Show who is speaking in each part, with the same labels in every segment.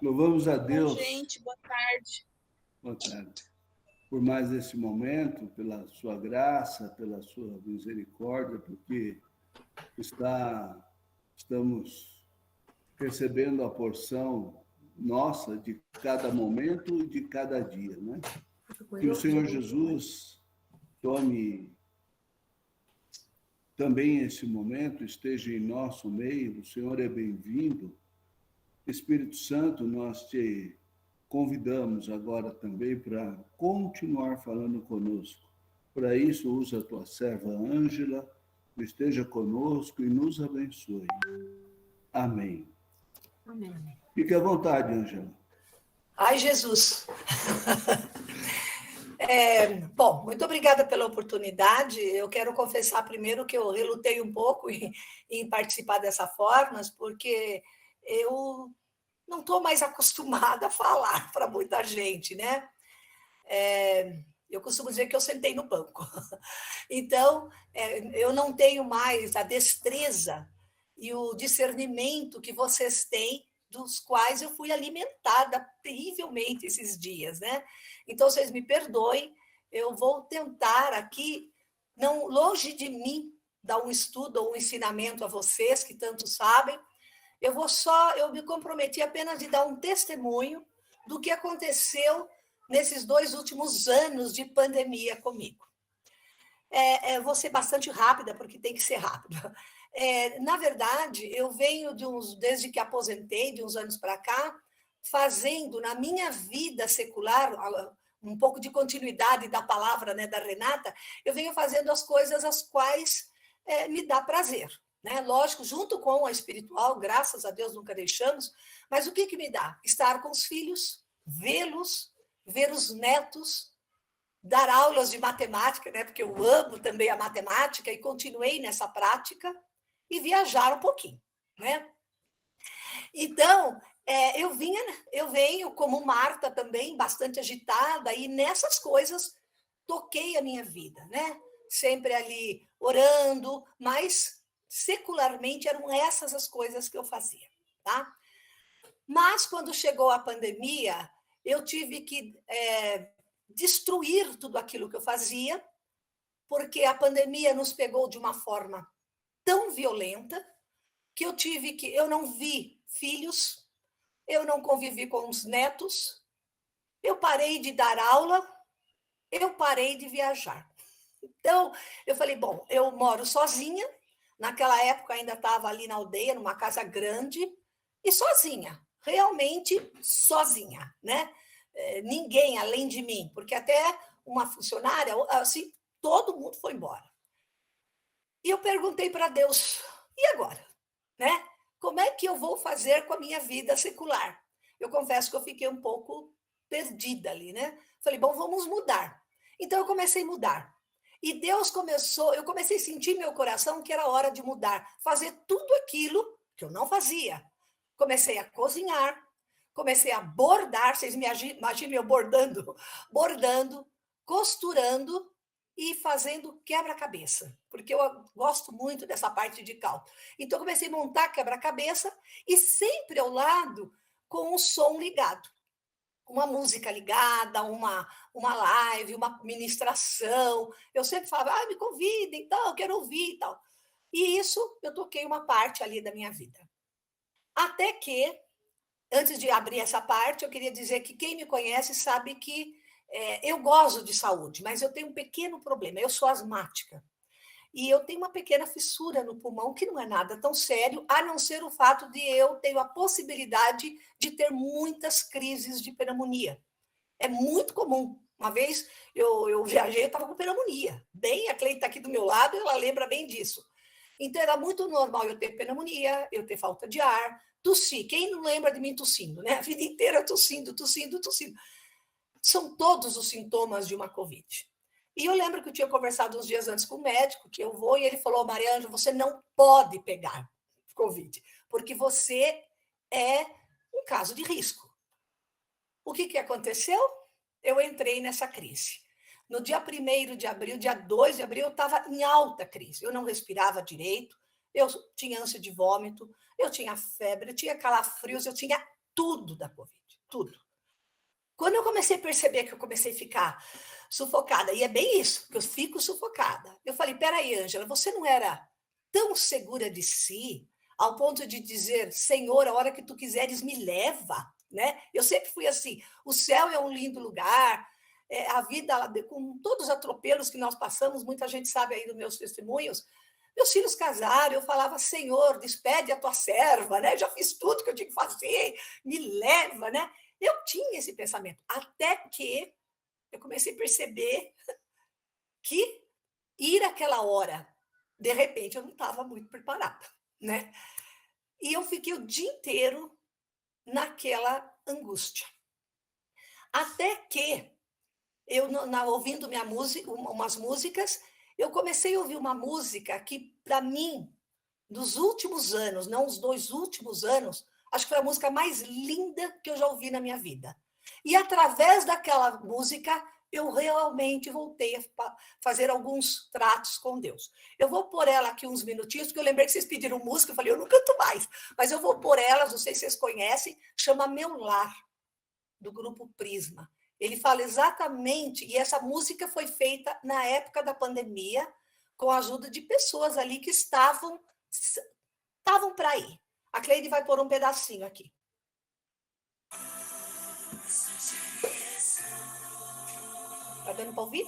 Speaker 1: Louvamos a
Speaker 2: Bom,
Speaker 1: Deus.
Speaker 2: gente, boa tarde.
Speaker 1: Boa tarde. Por mais esse momento, pela sua graça, pela sua misericórdia, porque estamos recebendo a porção nossa de cada momento e de cada dia, né? Que o Senhor Jesus tome também esse momento, esteja em nosso meio. O Senhor é bem-vindo. Espírito Santo, nós te convidamos agora também para continuar falando conosco. Para isso, usa a tua serva Ângela, esteja conosco e nos abençoe. Amém.
Speaker 3: Amém.
Speaker 1: Fique à vontade, Ângela.
Speaker 3: Ai, Jesus. Bom, muito obrigada pela oportunidade. Eu quero confessar primeiro que eu relutei um pouco em participar dessa forma, porque eu não estou mais acostumada a falar para muita gente, né? Eu costumo dizer que eu sentei no banco. Então, eu não tenho mais a destreza e o discernimento que vocês têm, dos quais eu fui alimentada terrivelmente esses dias, né? Então, vocês me perdoem, eu vou tentar aqui, não longe de mim, dar um estudo ou um ensinamento a vocês, que tanto sabem. Eu me comprometi apenas de dar um testemunho do que aconteceu nesses 2 últimos anos de pandemia comigo. Vou ser bastante rápida, porque tem que ser rápida. Na verdade, eu venho desde que aposentei, de uns anos para cá, fazendo na minha vida secular, um pouco de continuidade da palavra, né, da Renata, eu venho fazendo as coisas as quais me dá prazer. Né? Lógico, junto com a espiritual, graças a Deus nunca deixamos, mas o que me dá? Estar com os filhos, vê-los, ver os netos, dar aulas de matemática, né? Porque eu amo também a matemática e continuei nessa prática, e viajar um pouquinho. Né? Então, eu venho como Marta também, bastante agitada, e nessas coisas toquei a minha vida, né? Sempre ali orando, mas secularmente eram essas as coisas que eu fazia, tá? Mas quando chegou a pandemia, eu tive que destruir tudo aquilo que eu fazia, porque a pandemia nos pegou de uma forma tão violenta que eu não vi filhos, eu não convivi com os netos, eu parei de dar aula, eu parei de viajar. Então, eu falei, bom, eu moro sozinha, naquela época ainda estava ali na aldeia, numa casa grande, e sozinha, realmente sozinha, né? Ninguém além de mim, porque até uma funcionária, assim, todo mundo foi embora. E eu perguntei para Deus, e agora? Né? Como é que eu vou fazer com a minha vida secular? Eu confesso que eu fiquei um pouco perdida ali, né? Falei, bom, vamos mudar. Então eu comecei a mudar. E eu comecei a sentir meu coração que era hora de mudar, fazer tudo aquilo que eu não fazia. Comecei a cozinhar, comecei a bordar, vocês me imaginem eu bordando, costurando e fazendo quebra-cabeça, porque eu gosto muito dessa parte de cálculo. Então, eu comecei a montar quebra-cabeça e sempre ao lado com o som ligado. Uma música ligada, uma live, uma ministração. Eu sempre falava, me convidem, então, eu quero ouvir e tal. E isso eu toquei uma parte ali da minha vida. Até que, antes de abrir essa parte, eu queria dizer que quem me conhece sabe que eu gosto de saúde, mas eu tenho um pequeno problema. Eu sou asmática. E eu tenho uma pequena fissura no pulmão, que não é nada tão sério, a não ser o fato de eu ter a possibilidade de ter muitas crises de pneumonia. É muito comum. Uma vez eu viajei, eu estava com pneumonia. Bem, a Cleide está aqui do meu lado, ela lembra bem disso. Então, era muito normal eu ter pneumonia, eu ter falta de ar, tossir. Quem não lembra de mim tossindo, né? A vida inteira tossindo. São todos os sintomas de uma Covid. E eu lembro que eu tinha conversado uns dias antes com o médico, que eu vou, e ele falou, Mariângela, você não pode pegar Covid, porque você é um caso de risco. O que aconteceu? Eu entrei nessa crise. No dia 1º de abril, dia 2 de abril, eu estava em alta crise. Eu não respirava direito, eu tinha ânsia de vômito, eu tinha febre, eu tinha calafrios, eu tinha tudo da Covid, tudo. Quando eu comecei a perceber que eu comecei a ficar sufocada, e é bem isso, que eu fico sufocada, eu falei, peraí, Ângela, você não era tão segura de si, ao ponto de dizer, Senhor, a hora que tu quiseres, me leva, né? Eu sempre fui assim, o céu é um lindo lugar, a vida, com todos os atropelos que nós passamos, muita gente sabe aí dos meus testemunhos, meus filhos casaram, eu falava, Senhor, despede a tua serva, né? Já fiz tudo que eu tinha que fazer, me leva, né? Eu tinha esse pensamento, até que eu comecei a perceber que ir àquela hora, de repente, eu não estava muito preparada, né? E eu fiquei o dia inteiro naquela angústia. Até que eu, ouvindo minha música, umas músicas, eu comecei a ouvir uma música que, para mim, dos últimos anos, não os 2 últimos anos, acho que foi a música mais linda que eu já ouvi na minha vida. E através daquela música, eu realmente voltei a fazer alguns tratos com Deus. Eu vou pôr ela aqui uns minutinhos, porque eu lembrei que vocês pediram música, eu falei, eu não canto mais, mas eu vou pôr elas, não sei se vocês conhecem, chama Meu Lar, do grupo Prisma. Ele fala exatamente, e essa música foi feita na época da pandemia, com a ajuda de pessoas ali que estavam para ir. A Cleide vai pôr um pedacinho aqui. Tá dando para ouvir?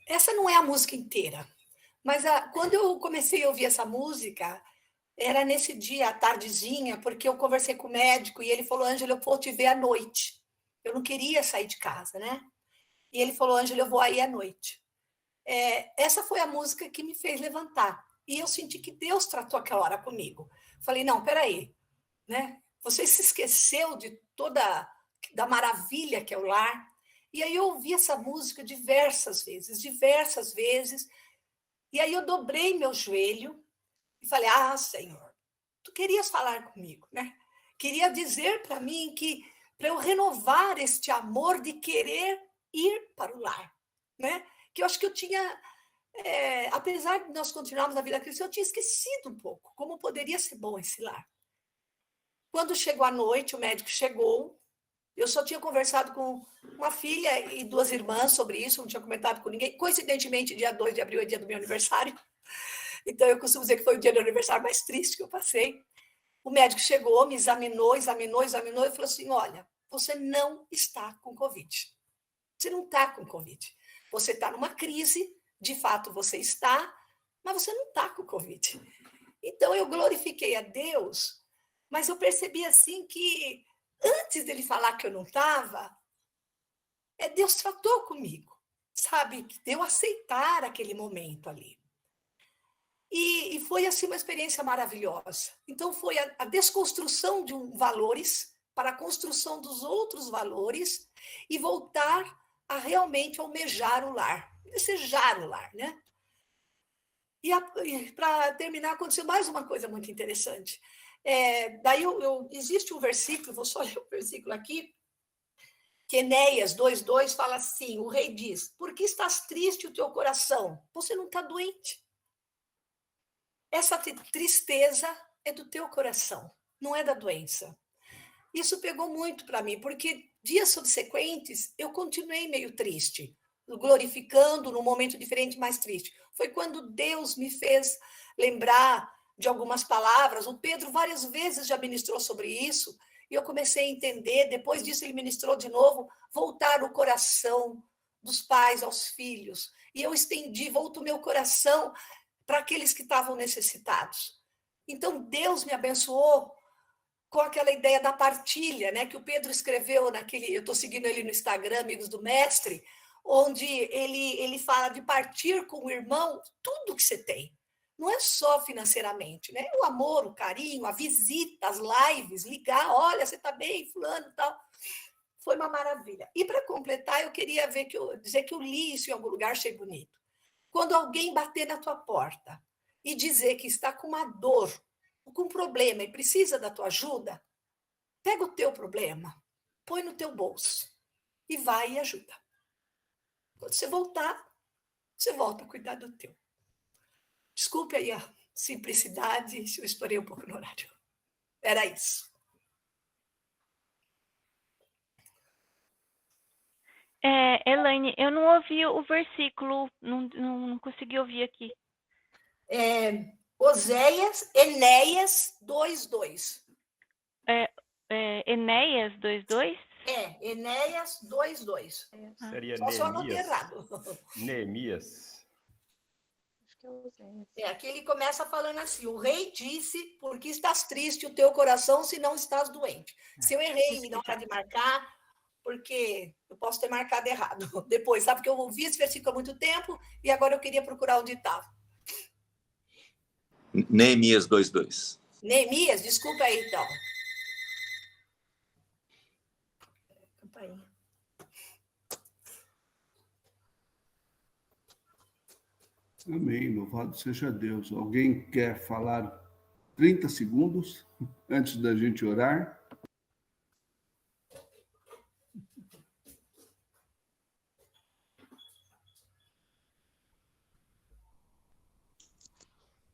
Speaker 3: Essa não é a música inteira, mas quando eu comecei a ouvir essa música, era nesse dia, à tardezinha, porque eu conversei com o médico e ele falou, Ângela, eu vou te ver à noite. Eu não queria sair de casa, né? E ele falou, Ângela, eu vou aí à noite. Essa foi a música que me fez levantar. E eu senti que Deus tratou aquela hora comigo. Falei, não, peraí, né? Você se esqueceu de toda da maravilha que é o lar. E aí eu ouvi essa música diversas vezes. E aí eu dobrei meu joelho e falei, Senhor, tu querias falar comigo, né? Queria dizer para mim que para eu renovar este amor de querer ir para o lar, né? Que eu acho que eu tinha, apesar de nós continuarmos na vida cristã, eu tinha esquecido um pouco como poderia ser bom esse lar. Quando chegou a noite, o médico chegou, eu só tinha conversado com uma filha e 2 irmãs sobre isso, não tinha comentado com ninguém. Coincidentemente, dia 2 de abril é dia do meu aniversário. Então, eu costumo dizer que foi o dia do aniversário mais triste que eu passei. O médico chegou, me examinou e falou assim, olha, você não está com Covid. Você não está com Covid. Você está numa crise, de fato você está, mas você não está com Covid. Então, eu glorifiquei a Deus, mas eu percebi assim que, antes dele falar que eu não estava, Deus tratou comigo, sabe? Deu aceitar aquele momento ali. E foi assim uma experiência maravilhosa. Então foi a desconstrução de valores para a construção dos outros valores e voltar a realmente almejar o lar, desejar o lar, né? E para terminar, aconteceu mais uma coisa muito interessante. Daí existe um versículo, vou só ler o versículo aqui, que Enéas 2:2 fala assim, o rei diz, por que estás triste o teu coração? Você não está doente. Essa tristeza é do teu coração, não é da doença. Isso pegou muito para mim, porque dias subsequentes eu continuei meio triste, glorificando num momento diferente, mais triste. Foi quando Deus me fez lembrar de algumas palavras. O Pedro várias vezes já ministrou sobre isso, e eu comecei a entender. Depois disso, ele ministrou de novo, voltar o coração dos pais aos filhos. E eu estendi, volto o meu coração para aqueles que estavam necessitados. Então, Deus me abençoou com aquela ideia da partilha, né, que o Pedro escreveu naquele, eu estou seguindo ele no Instagram, Amigos do Mestre, onde ele fala de partir com o irmão tudo que você tem. Não é só financeiramente, né? O amor, o carinho, a visita, as lives, ligar, olha, você está bem, fulano e tal. Foi uma maravilha. E para completar, eu queria dizer que eu li isso em algum lugar, achei bonito. Quando alguém bater na tua porta e dizer que está com uma dor, com um problema e precisa da tua ajuda, pega o teu problema, põe no teu bolso e vai e ajuda. Quando você voltar, você volta a cuidar do teu. Desculpe aí a simplicidade, se eu estourei um pouco no horário. Era isso.
Speaker 2: Elaine, eu não ouvi o versículo, não consegui ouvir aqui.
Speaker 3: Enéas 2:2.
Speaker 2: Enéas 2:2?
Speaker 3: Enéas 2:2.
Speaker 4: Seria
Speaker 3: Só se eu anotei
Speaker 4: Neemias.
Speaker 3: errado.
Speaker 4: Neemias.
Speaker 3: Aqui ele começa falando assim, o rei disse, por que estás triste o teu coração se não estás doente? Se eu errei, me dá hora de marcar, porque eu posso ter marcado errado depois, sabe? Porque eu ouvi esse versículo há muito tempo e agora eu queria procurar onde estava.
Speaker 5: Neemias 2:2.
Speaker 3: Neemias, desculpa aí, então.
Speaker 1: Amém, louvado seja Deus. Alguém quer falar 30 segundos antes da gente orar?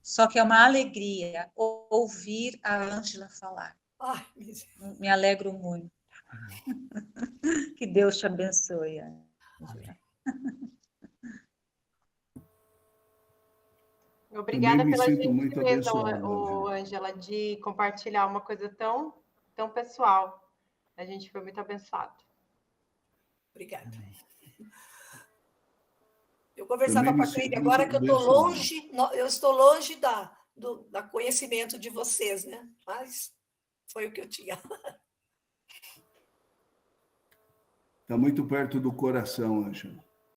Speaker 6: Só que é uma alegria ouvir a Ângela falar.
Speaker 3: Ai,
Speaker 6: me alegro muito. Que Deus te abençoe, Ângela.
Speaker 7: Obrigada pela gentileza,
Speaker 1: abençoado,
Speaker 7: Ângela, de compartilhar uma coisa tão pessoal. A gente foi muito abençoado.
Speaker 3: Obrigada. Eu conversava com a Cleide agora que eu estou longe da conhecimento de vocês, né? Mas foi o que eu tinha.
Speaker 1: Está muito perto do coração, Ângela.